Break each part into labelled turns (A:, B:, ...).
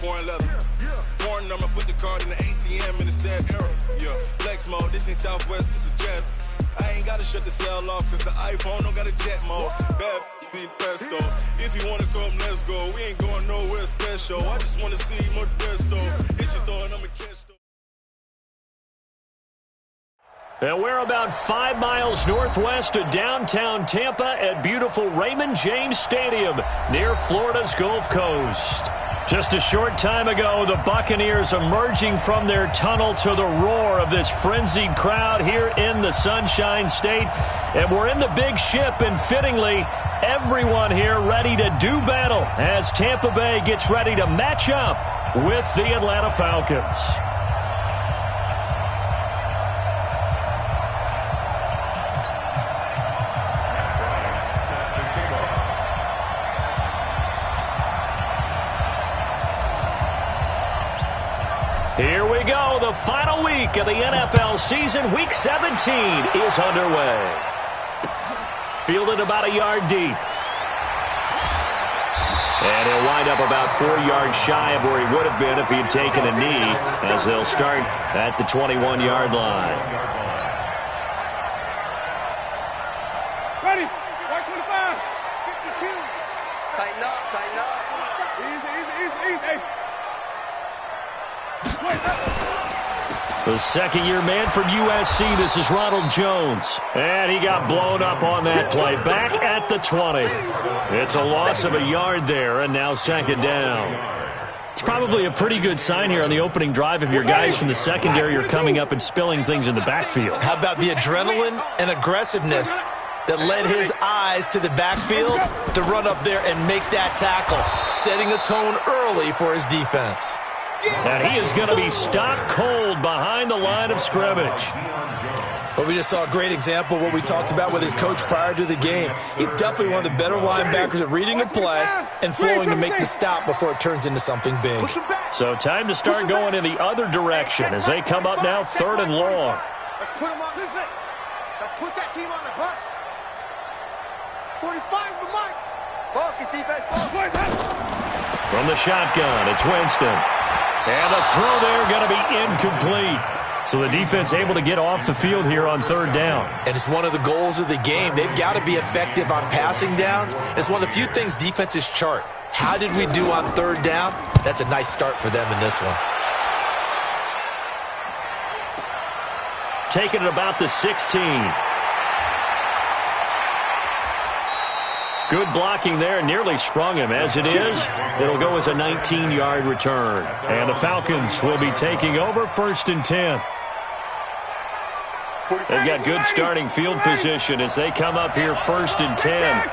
A: Foreign leather, foreign number, put the card in the ATM in the sad era. Yeah, flex mode, this ain't Southwest, this a jet. I ain't gotta shut the cell off, cause the iPhone don't got a jet mode. Bad be pesto. If you wanna come, let's go. We ain't going nowhere special. I just wanna see Modesto. Hit your throw and I'ma catch though.
B: And we're about 5 miles northwest of downtown Tampa at beautiful Raymond James Stadium near Florida's Gulf Coast. Just a short time ago, the Buccaneers emerging from their tunnel to the roar of this frenzied crowd here in the Sunshine State. And we're in the big ship, and fittingly, everyone here ready to do battle as Tampa Bay gets ready to match up with the Atlanta Falcons. Here we go. The final week of the NFL season. Week 17 is underway. Fielded about a yard deep. And he'll wind up about 4 yards shy of where he would have been if he had taken a knee, as they'll start at the 21-yard line.
C: Ready. 125. 52.
D: Tighten up, tighten up.
C: Easy.
B: The second-year man from USC, this is Ronald Jones. And he got blown up on that play. Back at the 20. It's a loss of a yard there, and now second down. It's probably a pretty good sign here on the opening drive if your guys from the secondary are coming up and spilling things in the backfield.
E: How about the adrenaline and aggressiveness that led his eyes to the backfield to run up there and make that tackle, setting a tone early for his defense.
B: And he is going to be stopped cold behind the line of scrimmage.
E: But we just saw a great example of what we talked about with his coach prior to the game. He's definitely one of the better linebackers at reading a play and flowing to make the stop before it turns into something big.
B: So time to start going in the other direction as they come up now 3rd and long.
C: Let's put him on 2-6. Let's put that team on the bus. 45's the mark.
D: Focus, defense, focus.
B: From the shotgun, it's Winston. And the throw there going to be incomplete. So the defense able to get off the field here on 3rd down.
E: And it's one of the goals of the game. They've got to be effective on passing downs. It's one of the few things defenses chart. How did we do on 3rd down? That's a nice start for them in this one.
B: Taking it about the 16. Good blocking there, nearly sprung him. As it is, it'll go as a 19-yard return. And the Falcons will be taking over 1st and 10. They've got good starting field position as they come up here 1st and 10.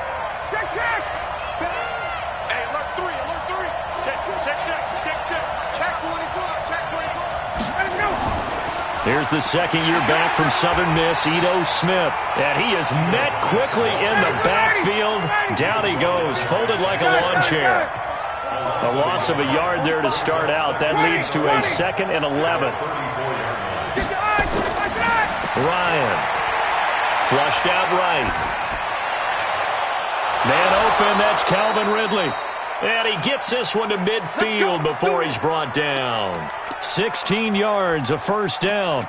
B: Here's the second-year back from Southern Miss, Ito Smith. And he is met quickly in the backfield. Down he goes, folded like a lawn chair. A loss of a yard there to start out. That leads to a 2nd and 11. Ryan. Flushed out right. Man open, that's Calvin Ridley. And he gets this one to midfield before he's brought down. 16 yards, a 1st down.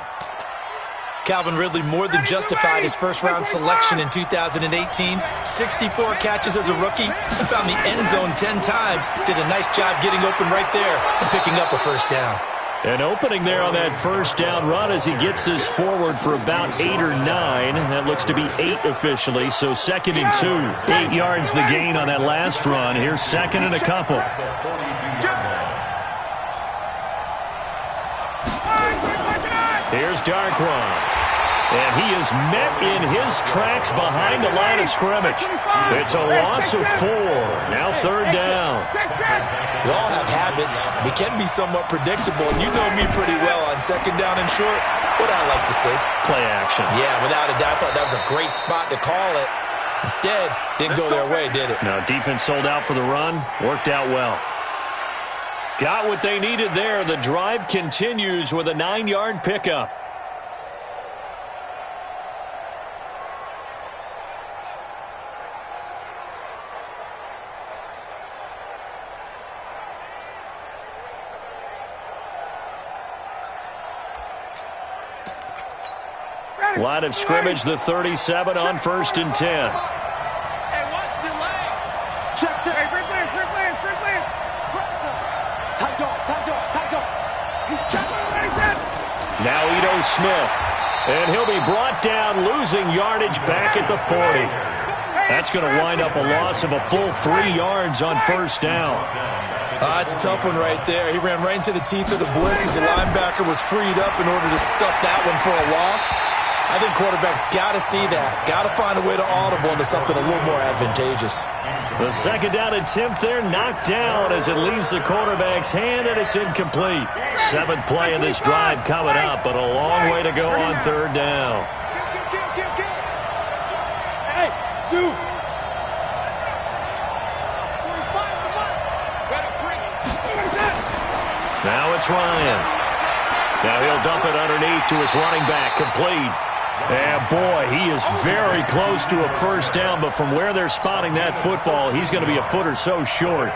E: Calvin Ridley more than justified his first-round selection in 2018. 64 catches as a rookie and found the end zone 10 times. Did a nice job getting open right there and picking up a 1st down.
B: An opening there on that 1st down run as he gets this forward for about 8 or 9. That looks to be 8 officially, so 2nd and 2. 8 yards the gain on that last run. Here's 2nd and a couple. Here's Darkwan. And he is met in his tracks behind the line of scrimmage. It's a loss of 4. Now 3rd down.
E: We all have habits. We can be somewhat predictable, and you know me pretty well on 2nd down and short. What I like to say?
B: Play action.
E: Yeah, without a doubt. I thought that was a great spot to call it. Instead, didn't go their way, did it?
B: No, defense sold out for the run. Worked out well. Got what they needed there. The drive continues with a 9-yard pickup. Line of scrimmage, the 37 on 1st and 10.
C: Hey, watch delay. Check. Hey, free players. Tight dog. He's checking.
B: Now Ito Smith. And he'll be brought down, losing yardage back at the 40. That's going to wind up a loss of a full 3 yards on 1st down.
E: It's a tough one right there. He ran right into the teeth of the blitz as the linebacker was freed up in order to stuff that one for a loss. I think quarterbacks got to see that. Got to find a way to audible into something a little more advantageous.
B: The 2nd down attempt there knocked down as it leaves the quarterback's hand, and it's incomplete. 7th play of this drive coming up, but a long way to go on 3rd down.
C: Hey, dude.
B: Now it's Ryan. Now he'll dump it underneath to his running back, complete. And boy, he is very close to a 1st down, but from where they're spotting that football, he's going to be a foot or so short.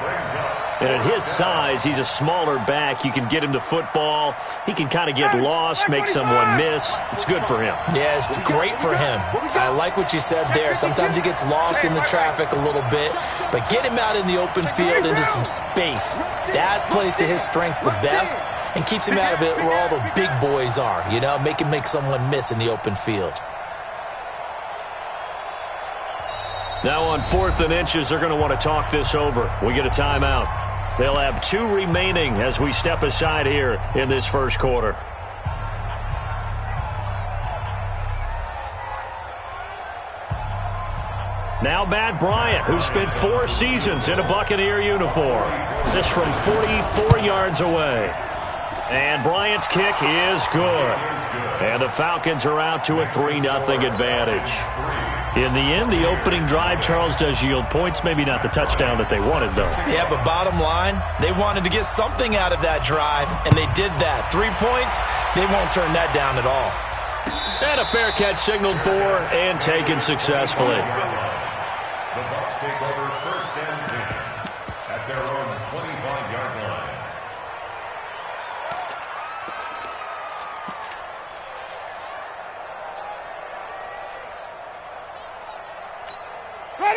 B: And at his size, he's a smaller back. You can get him to football. He can kind of get lost, make someone miss. It's good for him.
E: Yeah, it's great for him. I like what you said there. Sometimes he gets lost in the traffic a little bit, but get him out in the open field into some space. That plays to his strengths the best and keeps him out of it where all the big boys are, you know, make him make someone miss in the open field.
B: Now on 4th and inches, they're going to want to talk this over. We get a timeout. They'll have 2 remaining as we step aside here in this 1st quarter. Now Matt Bryant, who spent 4 seasons in a Buccaneer uniform. This from 44 yards away. And Bryant's kick is good. And the Falcons are out to a 3-0 advantage. In the end, the opening drive, Charles, does yield points. Maybe not the touchdown that they wanted, though.
E: Yeah, but bottom line, they wanted to get something out of that drive, and they did that. 3 points, they won't turn that down at all.
B: And a fair catch signaled for and taken successfully.
F: The Bucs take over 1st and 10 at their own 25-yard line.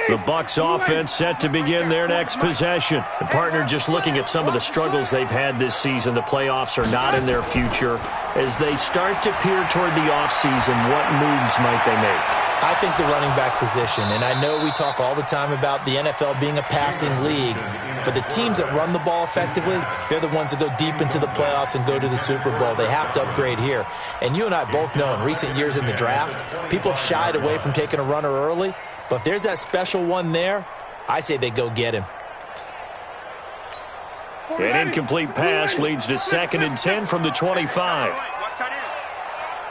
B: The Bucs offense set to begin their next possession. The partner just looking at some of the struggles they've had this season. The playoffs are not in their future. As they start to peer toward the offseason, what moves might they make?
E: I think the running back position, and I know we talk all the time about the NFL being a passing league, but the teams that run the ball effectively, they're the ones that go deep into the playoffs and go to the Super Bowl. They have to upgrade here. And you and I both know in recent years in the draft, people have shied away from taking a runner early. But if there's that special one there, I say they go get him.
B: An incomplete pass leads to 2nd and 10 from the 25.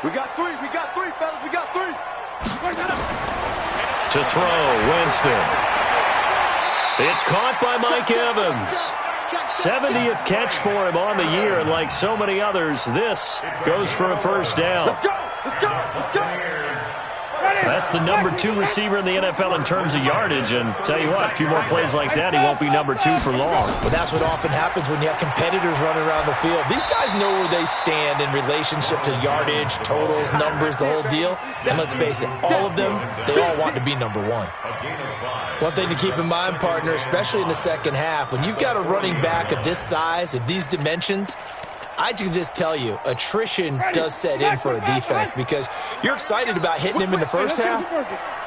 C: We got three, fellas. We got 3.
B: To throw, Winston. It's caught by Mike Evans. 70th catch for him on the year, and like so many others, this goes for a 1st down.
C: Let's go.
B: That's the number 2 receiver in the NFL in terms of yardage, and tell you what, a few more plays like that, he won't be number 2 for long.
E: But that's what often happens when you have competitors running around the field. These guys know where they stand in relationship to yardage, totals, numbers, the whole deal. And let's face it, all of them, they all want to be number 1. One thing to keep in mind, partner, especially in the second half, when you've got a running back of this size, of these dimensions, I can just tell you, attrition does set in for a defense because you're excited about hitting him in the first half.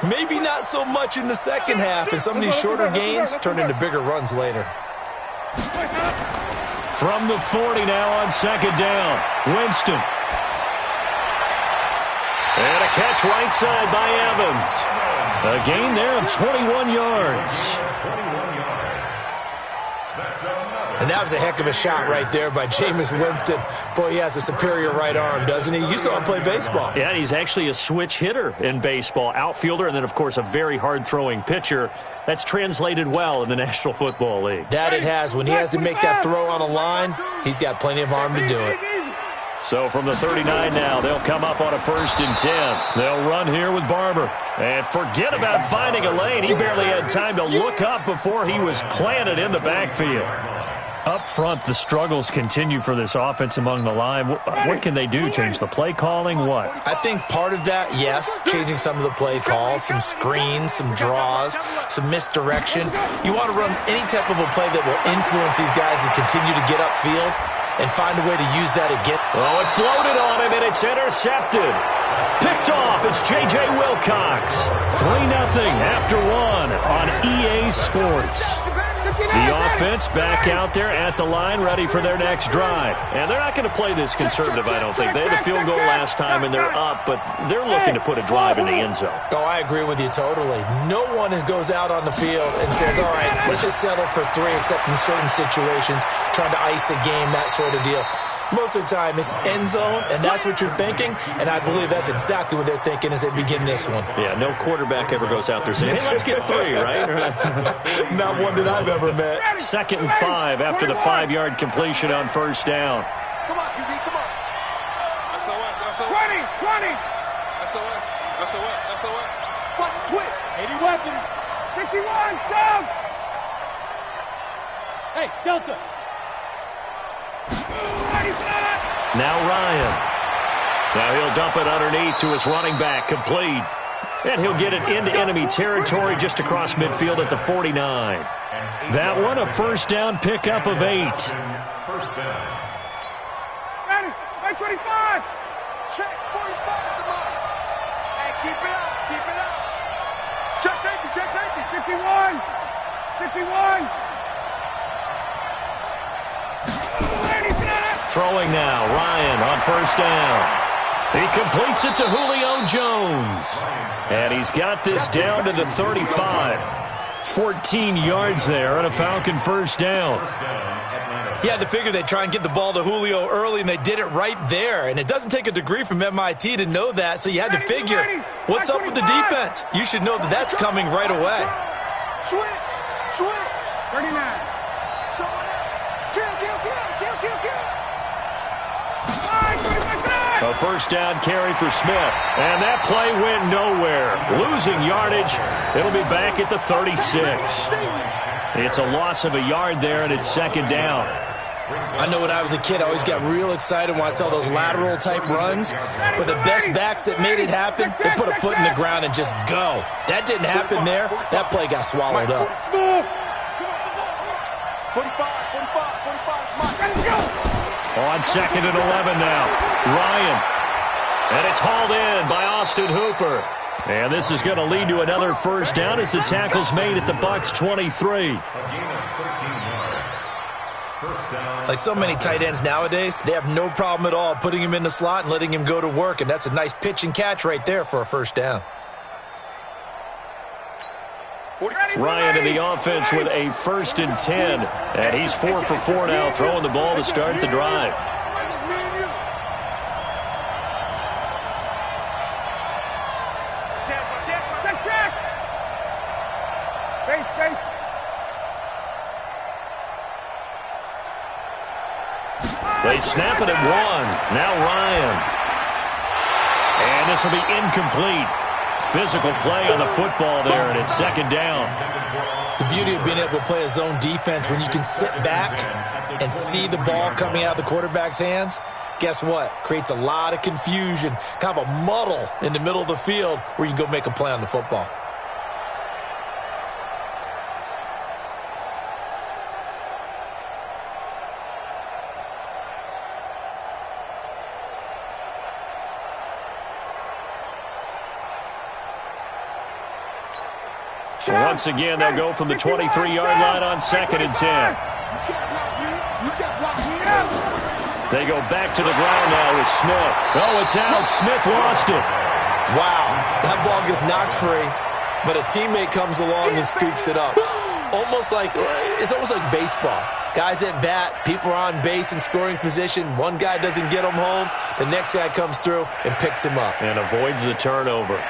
E: Maybe not so much in the second half, and some of these shorter gains turn into bigger runs later.
B: From the 40 now on 2nd down, Winston. And a catch right side by Evans. A gain there of 21 yards.
E: And that was a heck of a shot right there by Jameis Winston. Boy, he has a superior right arm, doesn't he? You saw him play baseball.
B: Yeah, he's actually a switch hitter in baseball. Outfielder, and then, of course, a very hard-throwing pitcher. That's translated well in the National Football League.
E: That it has. When he has to make that throw on a line, he's got plenty of arm to do it.
B: So from the 39 now, they'll come up on a 1st and 10. They'll run here with Barber. And forget about finding a lane. He barely had time to look up before he was planted in the backfield. Up front, the struggles continue for this offense among the line. What can they do? Change the play calling? What?
E: I think part of that, yes, changing some of the play calls, some screens, some draws, some misdirection. You want to run any type of a play that will influence these guys to continue to get upfield and find a way to use that again.
B: Oh, it floated on him, and it's intercepted. Picked off, it's J.J. Wilcox. 3-0 after one on EA Sports. The offense back out there at the line, ready for their next drive. And they're not going to play this conservative, I don't think. They had a field goal last time, and they're up, but they're looking to put a drive in the end zone.
E: Oh, I agree with you totally. No one goes out on the field and says, all right, let's just settle for 3, except in certain situations, trying to ice a game, that sort of deal. Most of the time, it's end zone, and that's what you're thinking, and I believe that's exactly what they're thinking as they begin this one.
B: Yeah, no quarterback ever goes out there saying, hey, let's get 3, right?
E: Not one that I've ever met.
B: 2nd and 5 after the 5-yard completion on first down.
C: Come on, QB, come on.
G: SOS. 20. SOS.
C: Watch twitch.
G: 80 weapons. 51, down. Hey, Delta.
B: Now Ryan. Now he'll dump it underneath to his running back, complete. And he'll get it into enemy territory just across midfield at the 49. That one, a first down pickup of 8.
F: First down.
G: Ready, 25.
C: Check 45 at the mark. Hey, keep it up. Check safety.
G: 51.
B: Throwing now, Ryan on first down. He completes it to Julio Jones. And he's got this down to the 35. 14 yards there and a Falcon first down.
E: You had to figure they'd try and get the ball to Julio early, and they did it right there. And it doesn't take a degree from MIT to know that, so you had to figure, what's up with the defense? You should know that that's coming right away.
C: Switch.
G: 39.
B: A first down carry for Smith. And that play went nowhere. Losing yardage. It'll be back at the 36. It's a loss of a yard there, and it's second down.
E: I know when I was a kid, I always got real excited when I saw those lateral-type runs. But the best backs that made it happen, they put a foot in the ground and just go. That didn't happen there. That play got swallowed up.
C: 45.
B: On 2nd and 11 now. Ryan. And it's hauled in by Austin Hooper. And this is going to lead to another first down as the tackle's made at the Bucs 23.
E: Like so many tight ends nowadays, they have no problem at all putting him in the slot and letting him go to work. And that's a nice pitch and catch right there for a first down.
B: Ryan in the offense with a 1st and 10. And he's 4 for 4 now, throwing the ball to start the drive.
G: Check. Base.
B: They snap it at 1. Now Ryan. And this will be incomplete. Physical play on the football there, and it's second down.
E: The beauty of being able to play a zone defense, when you can sit back and see the ball coming out of the quarterback's hands, guess what? Creates a lot of confusion, kind of a muddle in the middle of the field where you can go make a play on the football.
B: Once again, they'll go from the 23-yard line on 2nd and 10. They go back to the ground now with Smith. Oh, it's out. Smith lost it.
E: Wow, that ball gets knocked free, but a teammate comes along and scoops it up. It's almost like baseball. Guys at bat, people are on base in scoring position. One guy doesn't get him home. The next guy comes through and picks him up.
B: And avoids the turnover.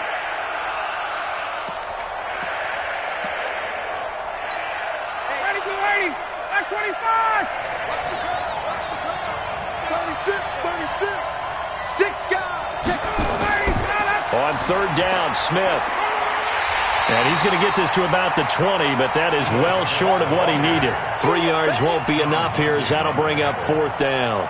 C: Six guys.
B: On third down, Smith. And he's going to get this to about the 20, but that is well short of what he needed. 3 yards won't be enough here as that'll bring up 4th down.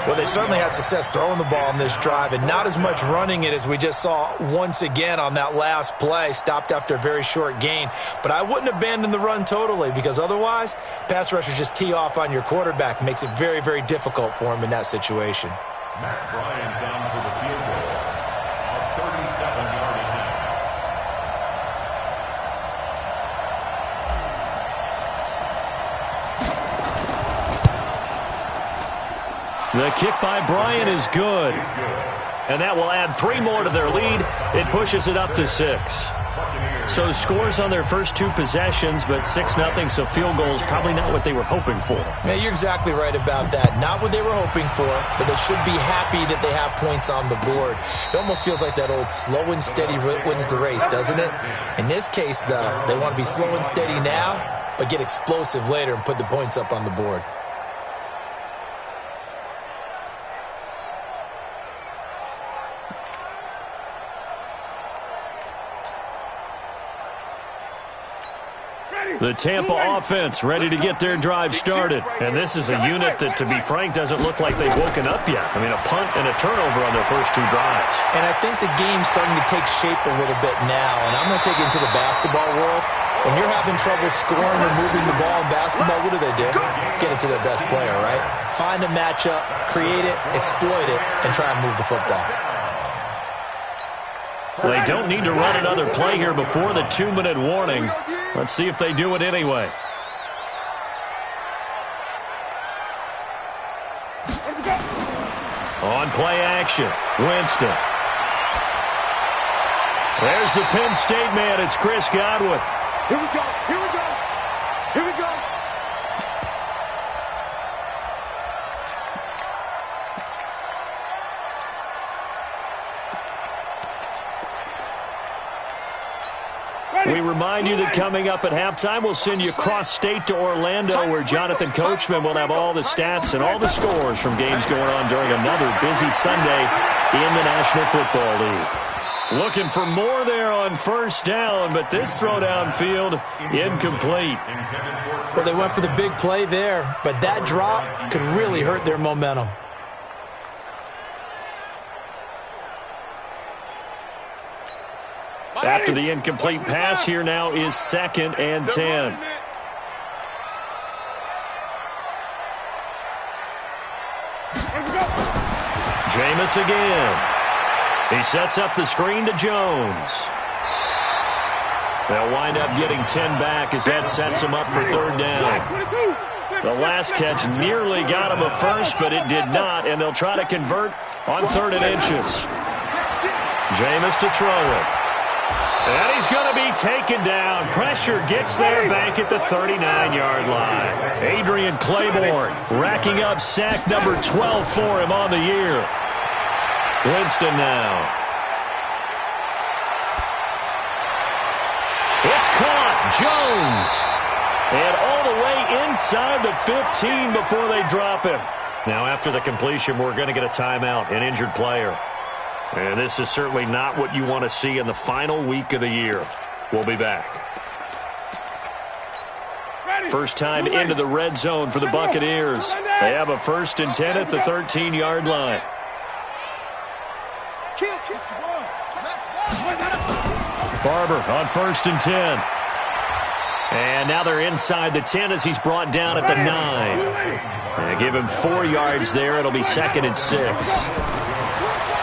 E: Well, they certainly had success throwing the ball in this drive and not as much running it as we just saw once again on that last play. Stopped after a very short gain. But I wouldn't abandon the run totally because otherwise, pass rushers just tee off on your quarterback. Makes it very, very difficult for him in that situation.
F: Matt Bryant down for the field goal. A 37-yard attempt.
B: The kick by Bryant is good. And that will add 3 more to their lead. It pushes it up to 6. So scores on their first 2 possessions, but 6-0, so field goal is probably not what they were hoping for.
E: Yeah, you're exactly right about that. Not what they were hoping for, but they should be happy that they have points on the board. It almost feels like that old slow and steady wins the race, doesn't it? In this case, though, they want to be slow and steady now, but get explosive later and put the points up on the board.
B: The Tampa offense ready to get their drive started. And this is a unit that, to be frank, doesn't look like they've woken up yet. I mean, a punt and a turnover on their first 2 drives.
E: And I think the game's starting to take shape a little bit now. And I'm going to take it into the basketball world. When you're having trouble scoring or moving the ball in basketball, what do? Get it to their best player, right? Find a matchup, create it, exploit it, and try and move the football.
B: Well, they don't need to run another play here before the 2-minute warning. Let's see if they do it anyway. On play action, Winston. There's the Penn State man. It's Chris Godwin.
C: Here we go. Here we go. Here we go.
B: We remind you that coming up at halftime, we'll send you cross-state to Orlando, where Jonathan Coachman will have all the stats and all the scores from games going on during another busy Sunday in the National Football League. Looking for more there on first down, but this throw downfield incomplete.
E: Well, they went for the big play there, but that drop could really hurt their momentum.
B: After the incomplete pass, here now is 2nd and 10. Jameis again. He sets up the screen to Jones. They'll wind up getting 10 back as that sets him up for 3rd down. The last catch nearly got him a first, but it did not, and they'll try to convert on 3rd and inches. Jameis to throw it. And he's going to be taken down. Pressure gets there back at the 39-yard line. Adrian Claiborne racking up sack number 12 for him on the year. Winston now. It's caught. Jones. And all the way inside the 15 before they drop him. Now after the completion, we're going to get a timeout, an injured player. And this is certainly not what you want to see in the final week of the year. We'll be back. First time into the red zone for the Buccaneers. They have a 1st and 10 at the 13-yard line. Barber on 1st and 10. And now they're inside the 10 as he's brought down at the 9. And give him 4 yards there. It'll be 2nd and 6.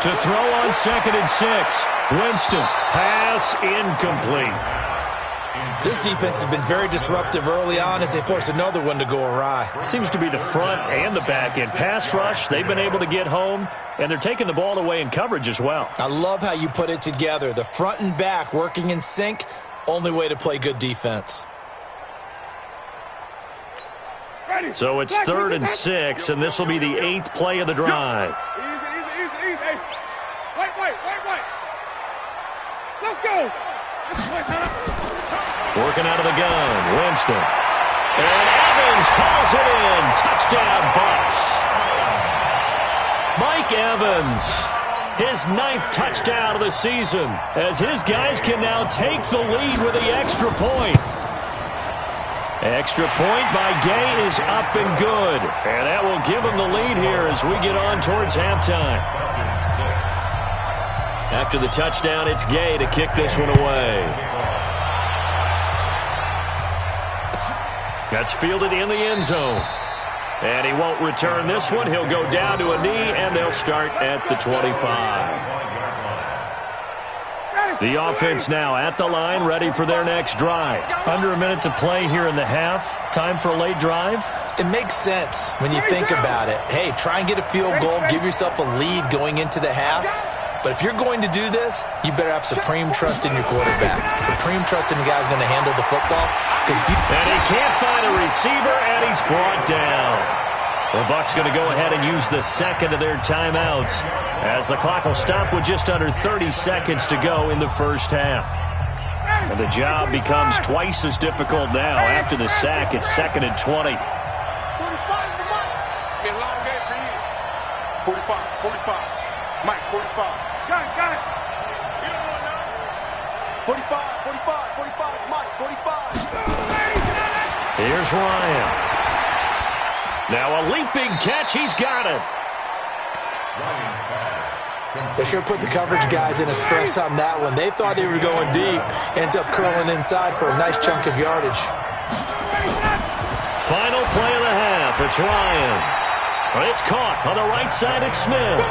B: To throw on 2nd and 6. Winston. Pass incomplete.
E: This defense has been very disruptive early on as they force another one to go awry.
B: It seems to be the front and the back end. Pass rush, they've been able to get home, and they're taking the ball away in coverage as well.
E: I love how you put it together. The front and back working in sync, only way to play good defense.
B: So it's 3rd and 6, and this will be the 8th play of the drive.
G: Wait. Let's go.
B: Working out of the gun, Winston. And Evans calls it in. Touchdown, Bucs. Mike Evans. his 9th touchdown of the season, as his guys can now take the lead with the extra point. Extra point by Gay is up and good. And that will give him the lead here as we get on towards halftime. After the touchdown, it's Gay to kick this one away. That's fielded in the end zone. And he won't return this one. He'll go down to a knee, and they'll start at the 25. The offense now at the line, ready for their next drive. Under a minute to play here in the half. Time for a late drive.
E: It makes sense when you think about it. Hey, try and get a field goal. Give yourself a lead going into the half. But if you're going to do this, you better have supreme trust in your quarterback. Supreme trust in the guy who's going to handle the football.
B: And he can't find a receiver, and he's brought down. The Bucs going to go ahead and use the second of their timeouts, as the clock will stop with just under 30 seconds to go in the first half. And the job becomes twice as difficult now after the sack. It's 2nd and 20.
C: 45 to Mike. Be a long day for you. 45. Mike, 45. Got it. You don't want to know. 45, Mike, 45.
B: Here's Ryan. Now a leaping catch. He's got it.
E: They sure put the coverage guys in a stress on that one. They thought they were going deep. Ends up curling inside for a nice chunk of yardage.
B: Final play of the half. It's Ryan. It's caught on the right side. It's Smith.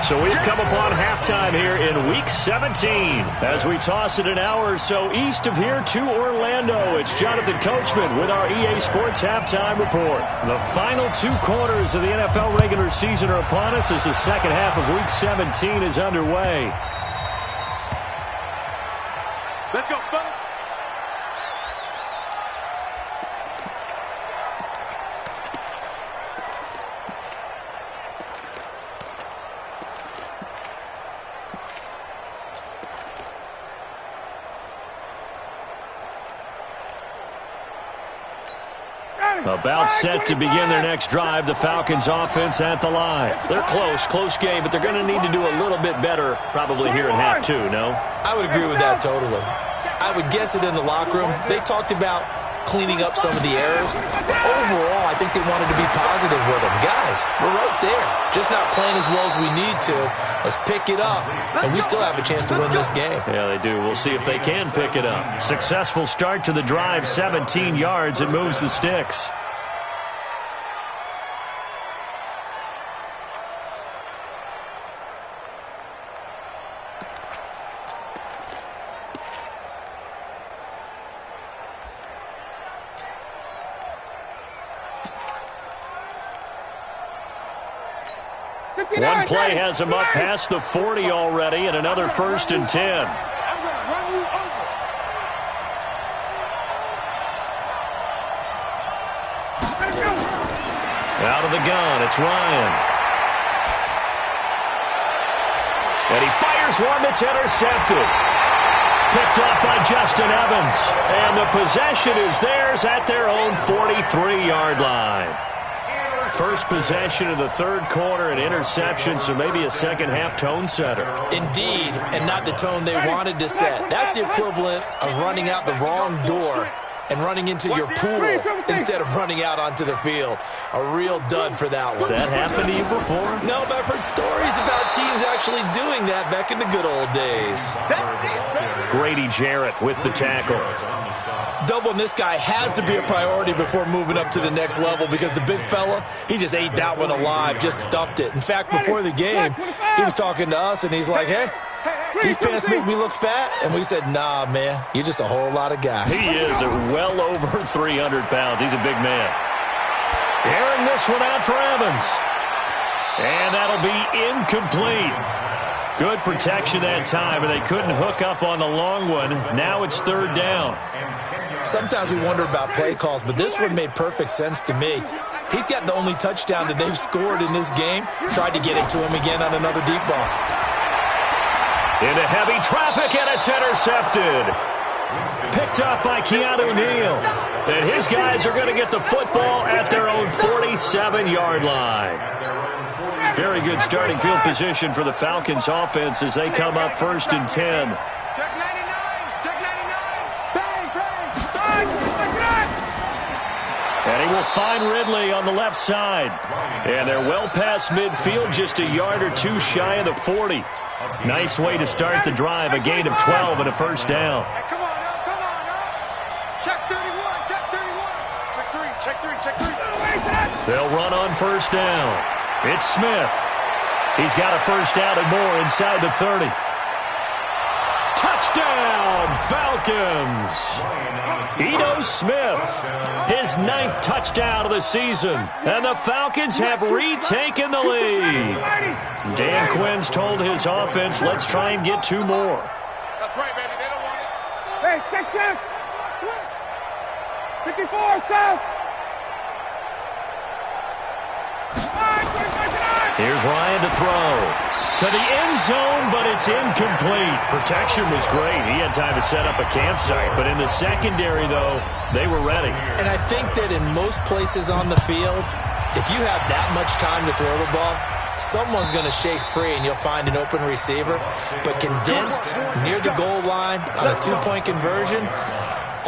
B: So we've come upon halftime here in Week 17 as we toss it an hour or so east of here to Orlando. It's Jonathan Coachman with our EA Sports Halftime Report. The final 2 quarters of the NFL regular season are upon us as the second half of Week 17 is underway.
C: Let's go, fellas.
B: About set to begin their next drive, the Falcons offense at the line. They're close game, but they're going to need to do a little bit better probably here in half 2, no?
E: I would agree with that totally. I would guess it in the locker room. They talked about cleaning up some of the errors, but overall, I think they wanted to be positive with them. Guys, we're right there. Just not playing as well as we need to. Let's pick it up, and we still have a chance to win this game.
B: Yeah, they do. We'll see if they can pick it up. Successful start to the drive, 17 yards. It moves the sticks. One play has him up past the 40 already, and another 1st and 10.
C: I'm going to run you over.
B: Out of the gun, it's Ryan. And he fires one that's intercepted. Picked up by Justin Evans. And the possession is theirs at their own 43-yard line. First possession of the 3rd quarter, an interception, so maybe a second-half tone setter.
E: Indeed, and not the tone they wanted to set. That's the equivalent of running out the wrong door and running into your pool instead of running out onto the field. A real dud for that one.
B: Has that happened to you before?
E: No, but I've heard stories about teams actually doing that back in the good old days.
B: Grady Jarrett with the tackle.
E: Doubling this guy has to be a priority before moving up to the next level because the big fella, he just ate that one alive, just stuffed it. In fact, before the game, he was talking to us, and he's like, hey, these pants make me look fat. And we said, nah, man, you're just a whole lot of guy.
B: He is well over 300 pounds. He's a big man. Airing this one out for Evans. And that'll be incomplete. Good protection that time, and they couldn't hook up on the long one. Now it's 3rd down.
E: Sometimes we wonder about play calls, but this one made perfect sense to me. He's got the only touchdown that they've scored in this game. Tried to get it to him again on another deep ball.
B: Into heavy traffic, and it's intercepted. Picked up by Keanu Neal. And his guys are going to get the football at their own 47-yard line. Very good starting field position for the Falcons offense as they come up 1st and 10.
C: Check 99. Check 99. Bang,
B: And he will find Ridley on the left side. And they're well past midfield, just a yard or two shy of the 40. Nice way to start the drive, a gain of 12 and a first down.
C: Come on now, come on now. Check 31, check 31. Check 3, check 3, check 3.
B: They'll run on first down. It's Smith. He's got a first down and more inside the 30. Touchdown, Falcons! Ito Smith, his 9th touchdown of the season, and the Falcons have retaken the lead. Dan Quinn's told his offense, let's try and get 2 more.
C: That's right, baby. They don't want it.
G: Hey, check. 54, south.
B: Here's Ryan to throw. To the end zone, but it's incomplete. Protection was great. He had time to set up a campsite. But in the secondary, though, they were ready.
E: And I think that in most places on the field, if you have that much time to throw the ball, someone's going to shake free and you'll find an open receiver. But condensed near the goal line on a 2-point conversion,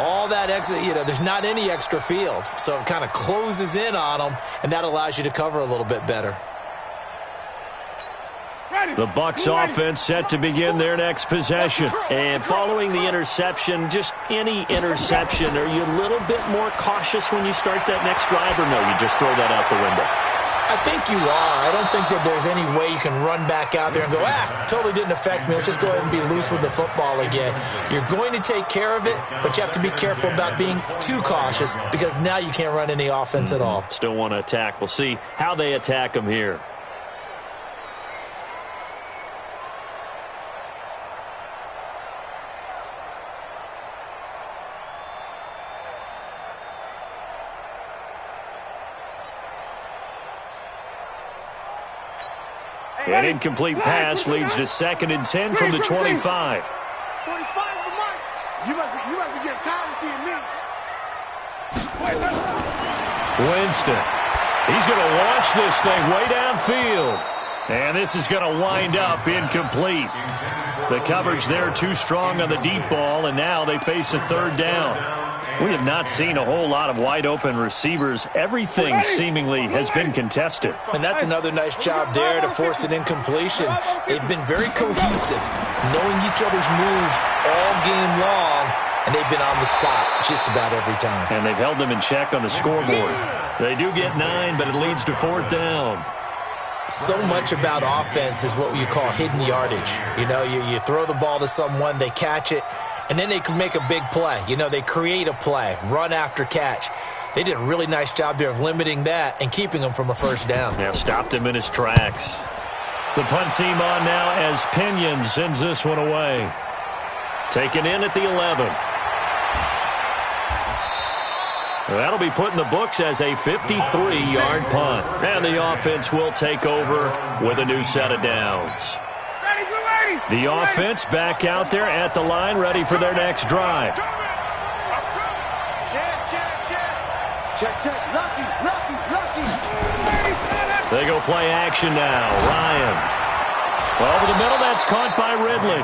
E: all that extra, there's not any extra field. So it kind of closes in on them, and that allows you to cover a little bit better.
B: The Bucs offense set to begin their next possession. And following the interception, just any interception, are you a little bit more cautious when you start that next drive, or no, you just throw that out the window?
E: I think you are. I don't think that there's any way you can run back out there and go, totally didn't affect me. Let's just go ahead and be loose with the football again. You're going to take care of it, but you have to be careful about being too cautious because now you can't run any offense at all.
B: Still want to attack. We'll see how they attack them here. An incomplete pass leads to 2nd and 10 from the 25.
C: 45 of the mark. You must be getting tired of seeing me.
B: Winston. He's going to launch this thing way downfield. And this is going to wind up incomplete. The coverage there too strong on the deep ball, and now they face a 3rd down. We have not seen a whole lot of wide-open receivers. Everything seemingly has been contested.
E: And that's another nice job there to force an incompletion. They've been very cohesive, knowing each other's moves all game long, and they've been on the spot just about every time.
B: And they've held them in check on the scoreboard. They do get 9, but it leads to 4th down.
E: So much about offense is what you call hidden yardage. You throw the ball to someone, they catch it, and then they can make a big play. They create a play, run after catch. They did a really nice job there of limiting that and keeping him from a first down.
B: Yeah, stopped him in his tracks. The punt team on now as Pinion sends this one away. Taken in at the 11. That'll be put in the books as a 53-yard punt. And the offense will take over with a new set of downs. The offense back out there at the line, ready for their next drive.
C: Check. Lucky.
B: They go play action now. Ryan. Over the middle, that's caught by Ridley.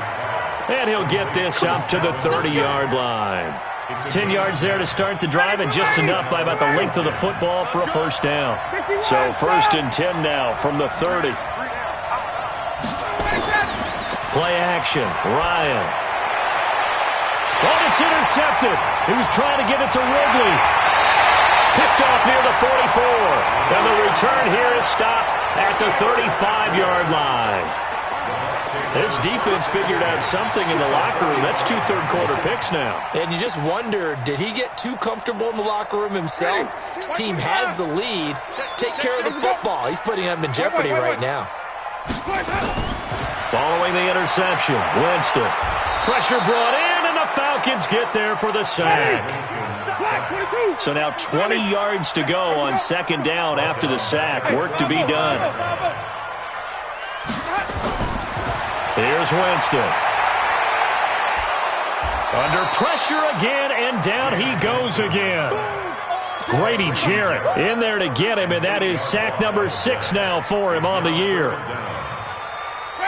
B: And he'll get this up to the 30-yard line. 10 yards there to start the drive, and just enough by about the length of the football for a first down. So 1st and 10 now from the 30. Play action. Ryan. Oh, it's intercepted. He was trying to get it to Ridley. Picked off near the 44. And the return here is stopped at the 35-yard line. This defense figured out something in the locker room. That's 2 third-quarter picks now.
E: And you just wonder, did he get too comfortable in the locker room himself? His team has the lead. Take care of the football. He's putting them in jeopardy right now.
B: Following the interception, Winston. Pressure brought in, and the Falcons get there for the sack. So now 20 yards to go on 2nd down after the sack. Work to be done. Here's Winston. Under pressure again, and down he goes again. Grady Jarrett in there to get him, and that is sack number 6 now for him on the year.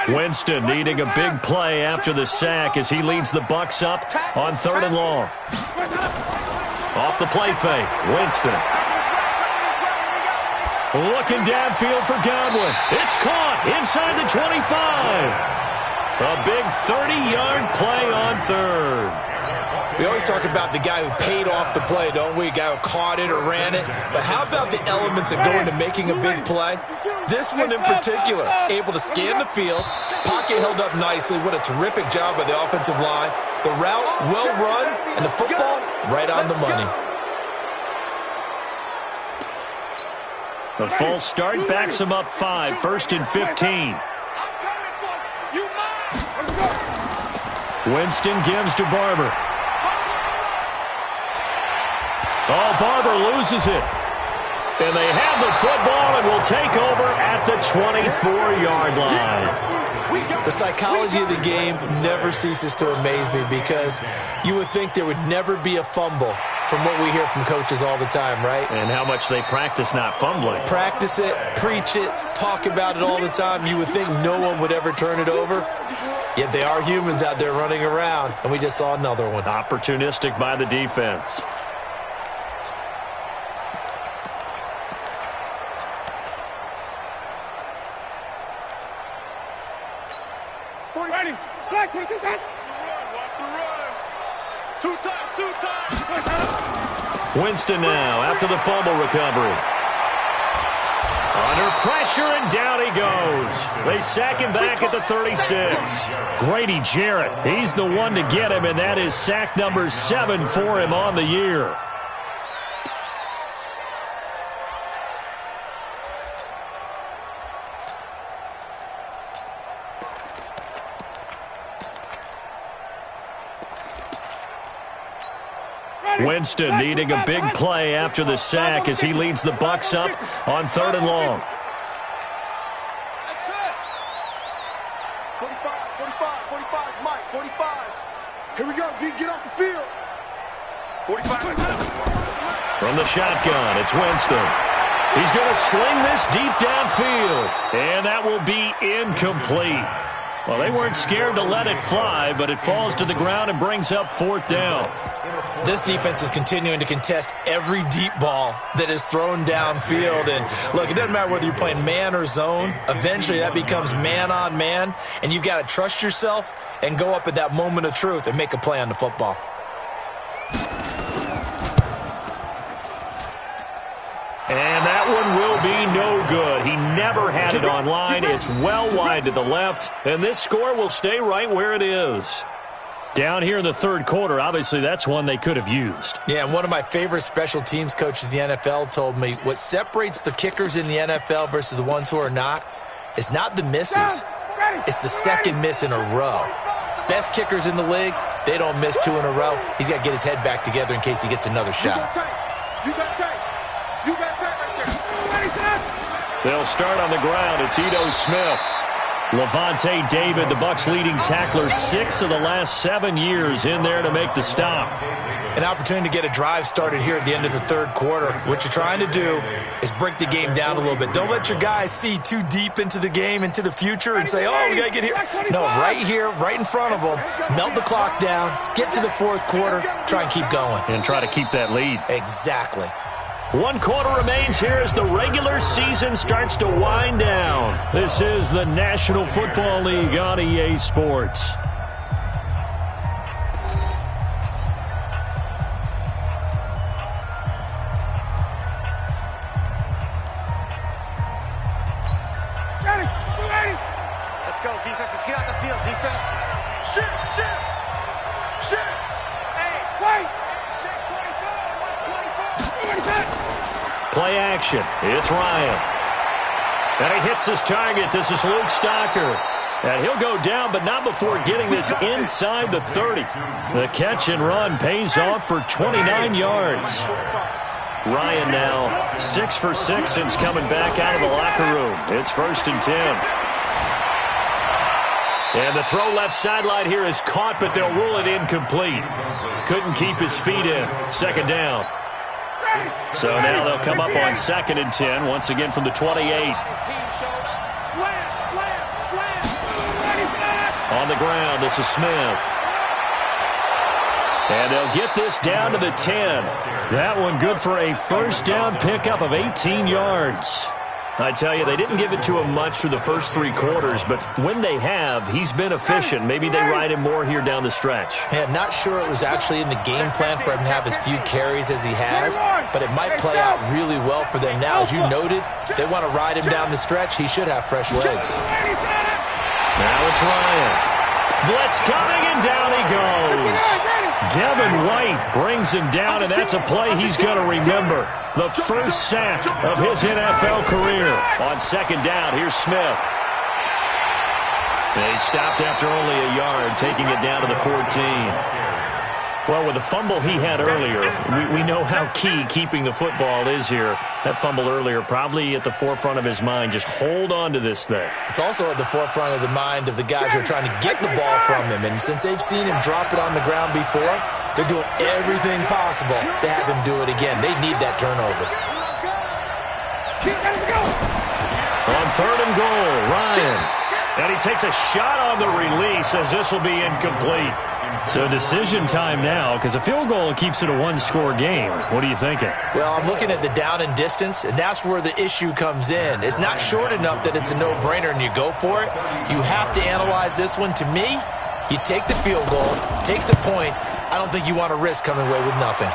B: Winston needing a big play after the sack as he leads the Bucs up on 3rd and long. Off the play fake, Winston. Looking downfield for Godwin. It's caught inside the 25. A big 30-yard play on 3rd.
E: We always talk about the guy who paid off the play, don't we? A guy who caught it or ran it. But how about the elements that go into making a big play? This one in particular, able to scan the field, pocket held up nicely. What a terrific job by the offensive line. The route, well run, and the football, right on the money.
B: The false start backs him up 5, 1st and 15. Winston gives to Barber. Oh, Barber loses it. And they have the football and will take over at the 24-yard line.
E: The psychology of the game never ceases to amaze me because you would think there would never be a fumble from what we hear from coaches all the time, right?
B: And how much they practice not fumbling.
E: Practice it, preach it, talk about it all the time. You would think no one would ever turn it over. Yet they are humans out there running around, and we just saw another one.
B: Opportunistic by the defense.
G: Ready. Black, watch the run.
C: Watch the run. 2 times.
B: Winston now after the fumble recovery. Under pressure, and down he goes. They sack him back at the 36. Grady Jarrett, he's the one to get him, and that is sack number 7 for him on the year. Winston needing a big play after the sack as he leads the Bucs up on 3rd and long.
C: 45, Mike, 45. Here we go, D, get off the field. 45.
B: From the shotgun, it's Winston. He's going to sling this deep downfield, and that will be incomplete. Well, they weren't scared to let it fly, but it falls to the ground and brings up 4th down.
E: This defense is continuing to contest every deep ball that is thrown downfield. And, look, it doesn't matter whether you're playing man or zone. Eventually, that becomes man-on-man, and you've got to trust yourself and go up at that moment of truth and make a play on the football.
B: And that one will be no good. He never had it on line. It's well wide to the left, and this score will stay right where it is. Down here in the 3rd quarter, obviously that's one they could have used.
E: Yeah, and one of my favorite special teams coaches in the NFL told me what separates the kickers in the NFL versus the ones who are not is not the misses. It's the second miss in a row. Best kickers in the league, they don't miss 2 in a row. He's got to get his head back together in case he gets another shot.
C: You got tape. You got tape right there.
B: They'll start on the ground. It's Ito Smith. Levante David, the Bucs leading tackler, 6 of the last 7 years in there to make the stop.
E: An opportunity to get a drive started here at the end of the 3rd quarter. What you're trying to do is break the game down a little bit. Don't let your guys see too deep into the game, into the future, and say, oh, we got to get here. No, right here, right in front of them, melt the clock down, get to the 4th quarter, try and keep going.
B: And try to keep that lead.
E: Exactly.
B: 1 quarter remains here as the regular season starts to wind down. This is the National Football League on EA Sports.
G: Let's go, defense. Let's get out the field, defense.
C: Shit.
G: Hey, wait.
B: Play action. It's Ryan. And he hits his target. This is Luke Stocker. And he'll go down, but not before getting this inside the 30. The catch and run pays off for 29 yards. Ryan now 6 for 6 since coming back out of the locker room. It's 1st and 10. And the throw left sideline here is caught, but they'll rule it incomplete. Couldn't keep his feet in. 2nd down. So now they'll come up on 2nd and 10, once again from the 28. On the ground, this is Smith. And they'll get this down to the 10. That one good for a first down pickup of 18 yards. I tell you, they didn't give it to him much through the first 3 quarters, but when they have, he's been efficient. Maybe they ride him more here down the stretch.
E: Yeah, not sure it was actually in the game plan for him to have as few carries as he has, but it might play out really well for them now. As you noted, if they want to ride him down the stretch, he should have fresh legs.
B: Now it's Ryan. Blitz coming, and down he goes. Devin White brings him down, and that's a play he's going to remember. The first sack of his NFL career. On 2nd down, here's Smith. They stopped after only a yard, taking it down to the 14. Well, with the fumble he had earlier, we know how key keeping the football is here. That fumble earlier probably at the forefront of his mind. Just hold on to this thing.
E: It's also at the forefront of the mind of the guys who are trying to get the ball from him. And since they've seen him drop it on the ground before, they're doing everything possible to have him do it again. They need that turnover.
B: On 3rd and goal, Ryan. And he takes a shot on the release as this will be incomplete. So decision time now, because a field goal keeps it a one-score game. What are you thinking?
E: Well, I'm looking at the down and distance, and that's where the issue comes in. It's not short enough that it's a no-brainer and you go for it. You have to analyze this one. To me, you take the field goal, take the points. I don't think you want to risk coming away with nothing.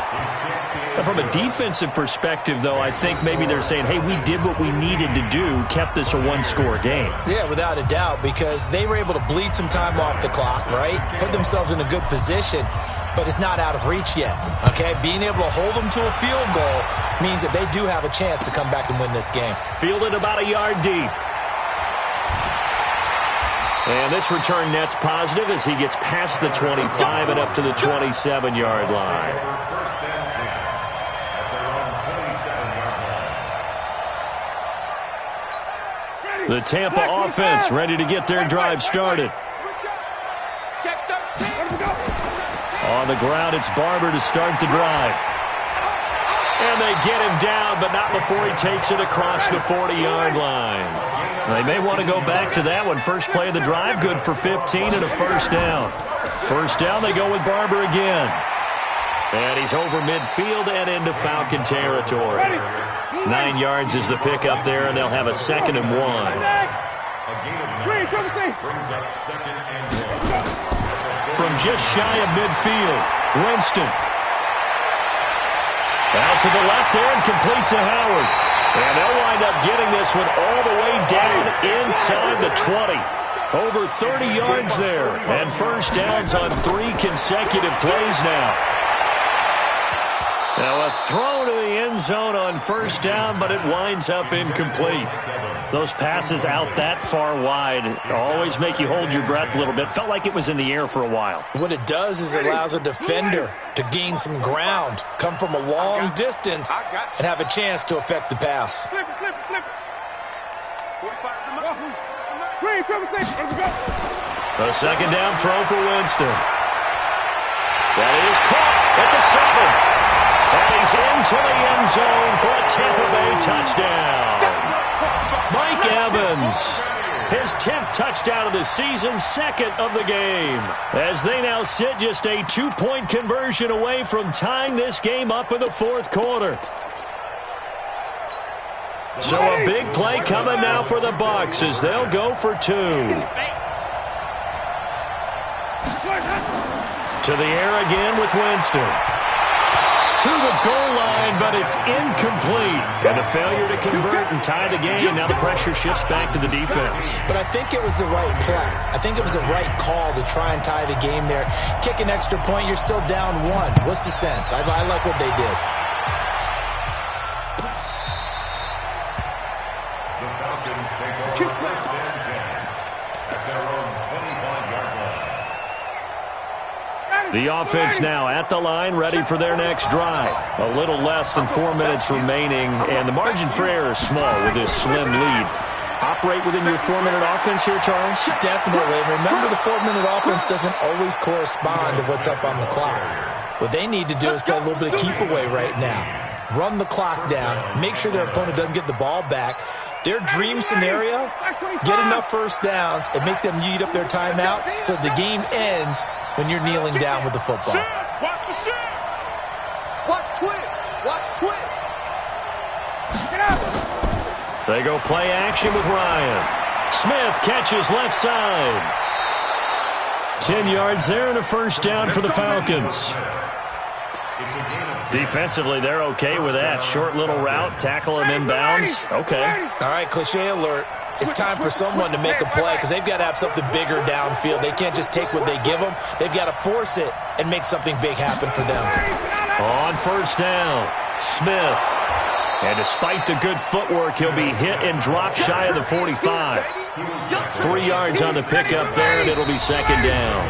B: From a defensive perspective, though, I think maybe they're saying, hey, we did what we needed to do, kept this a one-score game.
E: Yeah, without a doubt, because they were able to bleed some time off the clock, right? Put themselves in a good position, but it's not out of reach yet, okay? Being able to hold them to a field goal means that they do have a chance to come back and win this game.
B: Fielded about a yard deep. And this return net's positive as he gets past the 25 and up to the 27-yard line. The Tampa offense ready to get their drive started. On the ground, it's Barber to start the drive. And they get him down, but not before he takes it across the 40-yard line. They may want to go back to that one. First play of the drive, good for 15 and a first down. First down, they go with Barber again. And he's over midfield and into Falcon territory. 9 yards is the pickup there, and they'll have a 2nd and 1. From just shy of midfield, Winston. Out to the left there and complete to Howard. And they'll wind up getting this one all the way down inside the 20. Over 30 yards there. And first downs on 3 consecutive plays now. Now a throw to the end zone on first down, but it winds up incomplete. Those passes out that far wide always make you hold your breath a little bit. Felt like it was in the air for a while.
E: What it does is it allows a defender to gain some ground, come from a long distance, and have a chance to affect the pass.
G: Flip it.
B: A 2nd down throw for Winston. That is caught at the 7. And he's into the end zone for a Tampa Bay touchdown. Mike Evans, his 10th touchdown of the season, 2nd of the game. As they now sit just a 2-point conversion away from tying this game up in the 4th quarter. So a big play coming now for the Bucs as they'll go for 2. To the air again with Winston. To the goal line, but it's incomplete. And a failure to convert and tie the game. Now the pressure shifts back to the defense.
E: But I think it was the right play. I think it was the right call to try and tie the game there. Kick an extra point, you're still down 1. What's the sense? I like what they did.
F: The Falcons take over first and 10 at their own 25-yard line.
B: The offense now at the line, ready for their next drive. A little less than 4 minutes remaining, and the margin for error is small with this slim lead. Operate within your 4-minute offense here, Charles?
E: Definitely. Remember, the 4-minute offense doesn't always correspond to what's up on the clock. What they need to do is play a little bit of keep away right now. run the clock down, make sure their opponent doesn't get the ball back. Their dream scenario, get enough first downs and make them eat up their timeouts so the game ends when you're kneeling down with the football.
C: Watch the shit.
D: Watch twins. Watch twins.
C: Get up.
B: They go play action with Ryan. Smith catches left side. 10 yards there and a first down for the Falcons. Defensively, they're okay with that. Short little route, tackle him inbounds. Okay.
E: All right, cliche alert. It's time for someone to make a play because they've got to have something bigger downfield. They can't just take what they give them. They've got to force it and make something big happen for them.
B: On first down, Smith. And despite the good footwork, he'll be hit and dropped shy of the 45. 3 yards on the pickup there, and it'll be second down.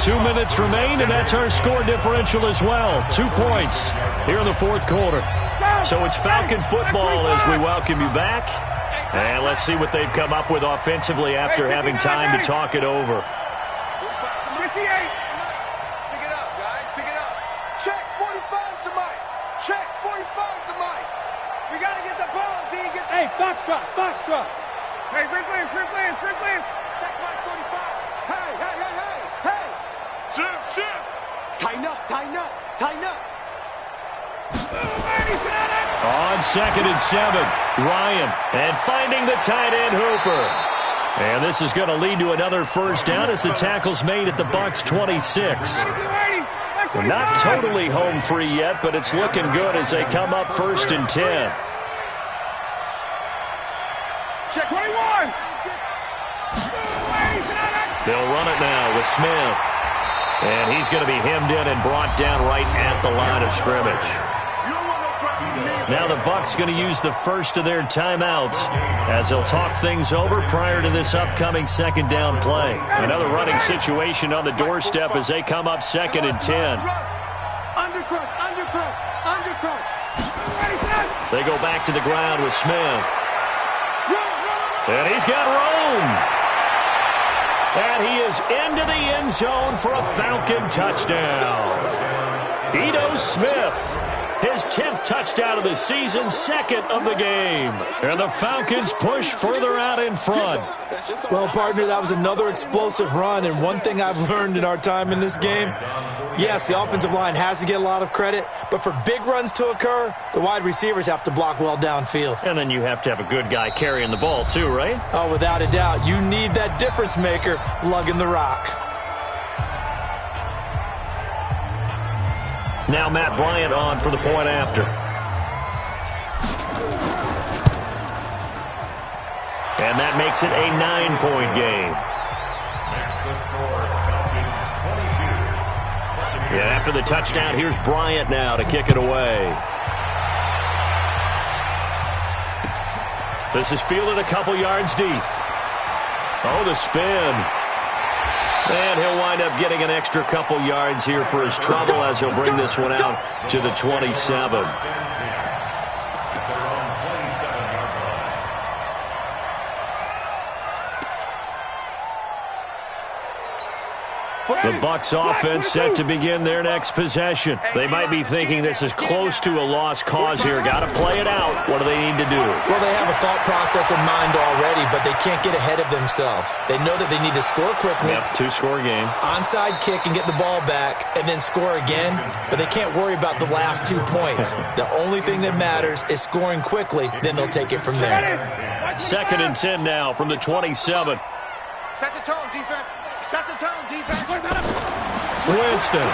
B: 2 minutes remain, and that's our score differential as well. 2 points here in the fourth quarter. So it's Falcon football as we welcome you back. And let's see what they've come up with offensively after having time to talk it over.
C: 58.
D: Pick it up, guys. Pick it up. Check 45 to Mike. Check 45 to Mike. We got to get the ball.
G: Hey, Foxtrot, Foxtrot.
C: Hey, Rick Williams.
D: Check Mike 45. Hey.
C: Shift.
D: Tighten up.
B: On 2nd and 7, Ryan, and finding the tight end Hooper. And this is going to lead to another first down as the tackle's made at the Bucs 26. They're not totally home free yet, but it's looking good as they come up 1st and 10.
C: Check 21.
B: They'll run it now with Smith. And he's going to be hemmed in and brought down right at the line of scrimmage. Now the Bucs going to use the first of their timeouts as they'll talk things over prior to this upcoming second down play. Another running situation on the doorstep as they come up 2nd and 10.
D: Undercrush.
B: They go back to the ground with Smith. And he's got room. And he is into the end zone for a Falcon touchdown. Ito Smith. His 10th touchdown of the season, 2nd of the game. And the Falcons push further out in front.
E: Well, partner, that was another explosive run, and one thing I've learned in our time in this game, yes, the offensive line has to get a lot of credit, but for big runs to occur, the wide receivers have to block well downfield.
B: And then you have to have a good guy carrying the ball too, right?
E: Oh, without a doubt. You need that difference maker lugging the rock.
B: Now Matt Bryant on for the point after. And that makes it a 9-point game.
F: Next the score, Falcons 22.
B: Yeah, after the touchdown, here's Bryant now to kick it away. This is fielded a couple yards deep. Oh, the spin. And he'll wind up getting an extra couple yards here for his trouble as he'll bring this one out to the 27. The Bucs offense set to begin their next possession. They might be thinking this is close to a lost cause here. Got to play it out. What do they need to do?
E: Well, they have a thought process in mind already, but they can't get ahead of themselves. They know that they need to score quickly.
B: Yep, 2-score game.
E: Onside kick and get the ball back and then score again, but they can't worry about the last 2 points. The only thing that matters is scoring quickly, then they'll take it from there.
B: 2nd and 10 now from the 27.
D: Set the tone, defense. Set the tone, defense.
B: Winston.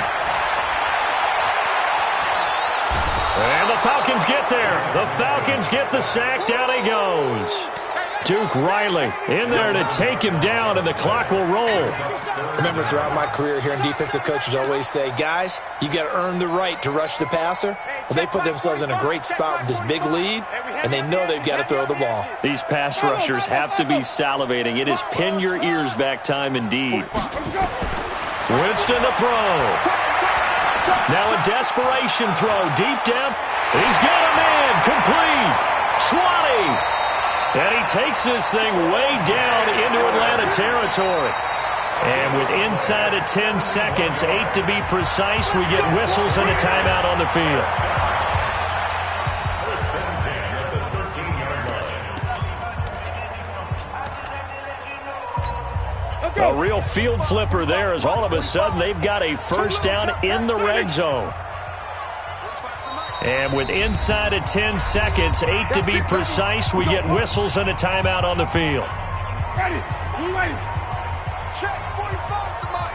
B: And the Falcons get there. The Falcons get the sack. Down he goes. Duke Riley in there to take him down, and the clock will roll.
E: Remember, throughout my career here in defensive coaches always say, guys, you got to earn the right to rush the passer. Well, they put themselves in a great spot with this big lead, and they know they've got to throw the ball.
B: These pass rushers have to be salivating. It is pin your ears back time indeed. Winston to throw. Now a desperation throw. Deep down. He's got a man. Complete. 20. And he takes this thing way down into Atlanta territory. And with inside of 10 seconds, 8 to be precise, we get whistles and a timeout on the field. A real field flipper there as all of a sudden they've got a first down in the red zone. And with inside of 10 seconds, 8 to be precise, we get whistles and a timeout on the field.
G: Ready. Blue ready.
D: Check 45 to Mike.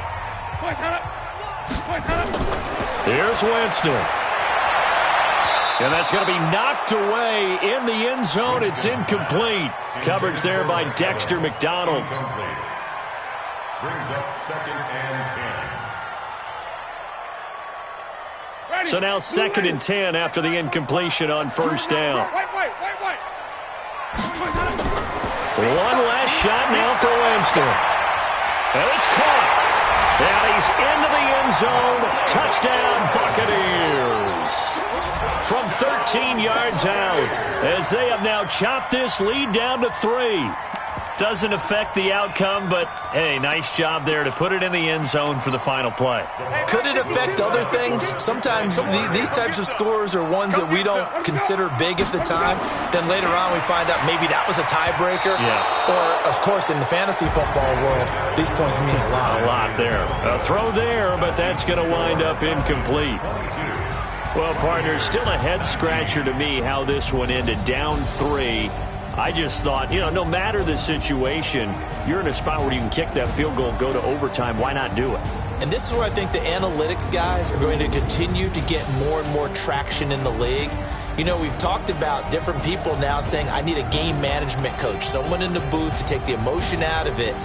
G: Point up. Point up.
B: Here's Winston. And that's going to be knocked away in the end zone. It's incomplete. Coverage there by Dexter McDonald.
F: Brings up 2nd and 10.
B: So now 2nd and 10 after the incompletion on first down.
G: Wait.
B: One last shot now for Winston. And it's caught. And he's into the end zone. Touchdown, Buccaneers. From 13 yards out, as they have now chopped this lead down to 3. Doesn't affect the outcome, but, hey, nice job there to put it in the end zone for the final play.
E: Could it affect other things? Sometimes these types of scores are ones that we don't consider big at the time. Then later on we find out maybe that was a tiebreaker.
B: Yeah.
E: Or, of course, in the fantasy football world, these points mean a lot.
B: A lot there. A throw there, but that's going to wind up incomplete. Well, partner, still a head-scratcher to me how this one ended, down 3. I just thought, no matter the situation, you're in a spot where you can kick that field goal, go to overtime. Why not do it?
E: And this is where I think the analytics guys are going to continue to get more and more traction in the league. We've talked about different people now saying, I need a game management coach, someone in the booth to take the emotion out of it.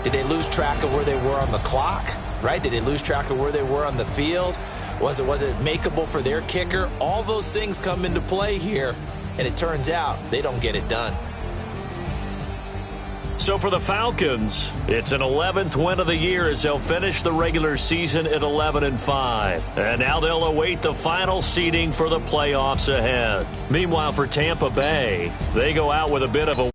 E: Did they lose track of where they were on the clock, right? Did they lose track of where they were on the field? Was it makeable for their kicker? All those things come into play here. And it turns out they don't get it done.
B: So for the Falcons, it's an 11th win of the year as they'll finish the regular season at 11-5. And now they'll await the final seeding for the playoffs ahead. Meanwhile, for Tampa Bay, they go out with a bit of a